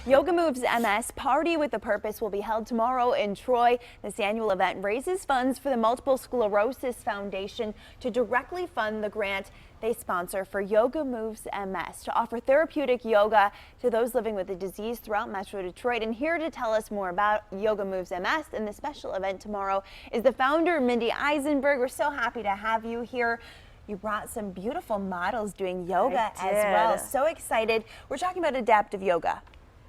Yoga Moves MS Party with a Purpose will be held tomorrow in Troy. This annual event raises funds for the Multiple Sclerosis Foundation to directly fund the grant they sponsor for Yoga Moves MS to offer therapeutic yoga to those living with the disease throughout Metro Detroit. And here to tell us more about Yoga Moves MS and the special event tomorrow is the founder, Mindy Eisenberg. We're so happy to have you here. You brought some beautiful models doing yoga as well. So excited. We're talking about adaptive yoga.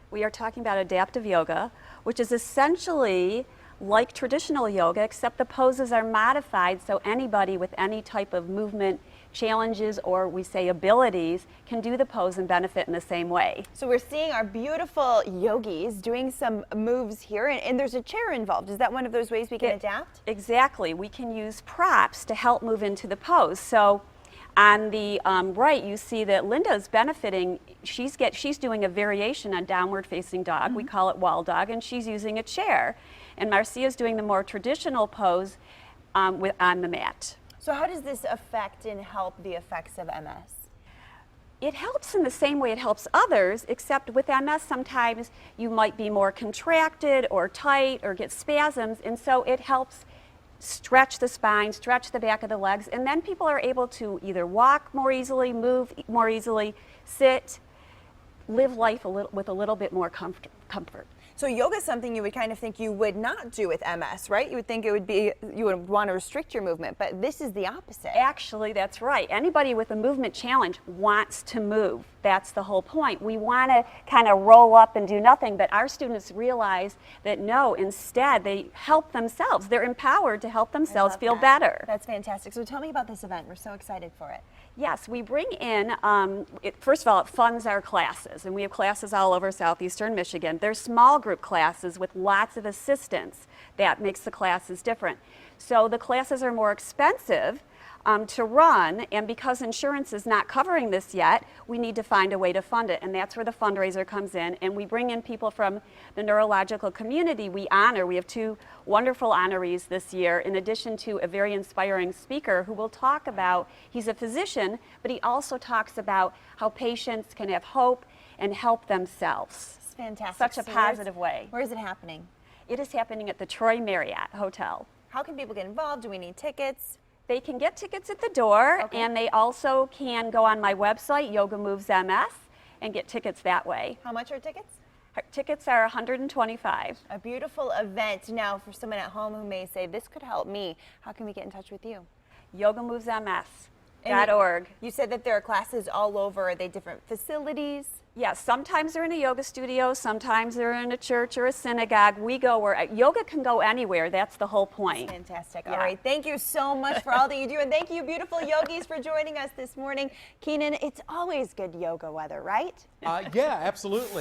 We are talking about adaptive yoga, which is essentially like traditional yoga, except the poses are modified so anybody with any type of movement challenges, or we say abilities, can do the pose and benefit in the same way. So we're seeing our beautiful yogis doing some moves here, and there's a chair involved. Is that one of those ways we can adapt? Exactly. We can use props to help move into the pose. So on the right, you see that Linda's benefiting. She's doing a variation on downward facing dog. We call it wall dog, and she's using a chair. And Marcia's doing the more traditional pose on the mat. So how does this affect and help the effects of MS? It helps in the same way it helps others, except with MS sometimes you might be more contracted or tight or get spasms, and so it helps stretch the spine, stretch the back of the legs, and then people are able to either walk more easily, move more easily, sit, live life with a little bit more comfort. So yoga is something you would kind of think you would not do with MS, right? You would think it would be, you would want to restrict your movement, but this is the opposite. Actually, that's right. Anybody with a movement challenge wants to move. That's the whole point. We want to kind of roll up and do nothing, but our students realize that no, instead they help themselves. They're empowered to help themselves feel better. That's fantastic. So tell me about this event. We're so excited for it. Yes, we bring in, first of all, it funds our classes, and we have classes all over southeastern Michigan. They're small group classes with lots of assistants. That makes the classes different. So the classes are more expensive to run, and because insurance is not covering this yet, we need to find a way to fund it, and that's where the fundraiser comes in. And we bring in people from the neurological community. We have two wonderful honorees this year, in addition to a very inspiring speaker who will talk about, he's a physician, but he also talks about how patients can have hope and help themselves. It's fantastic. Such a positive way. Where is it happening? It is happening at the Troy Marriott Hotel. How can people get involved? Do we need tickets? They can get tickets at the door, and they also can go on my website, Yoga Moves MS, and get tickets that way. How much are tickets? Tickets are $125. A beautiful event. Now, for someone at home who may say, this could help me, how can we get in touch with you? YogaMovesMS.org. You said that there are classes all over. Are they different facilities? Yes, sometimes they're in a yoga studio, sometimes they're in a church or a synagogue. We go where yoga can go anywhere. That's the whole point. That's fantastic. All right, thank you so much for all that you do, and thank you, beautiful yogis, for joining us this morning. Keenan, it's always good yoga weather, right? Yeah, absolutely.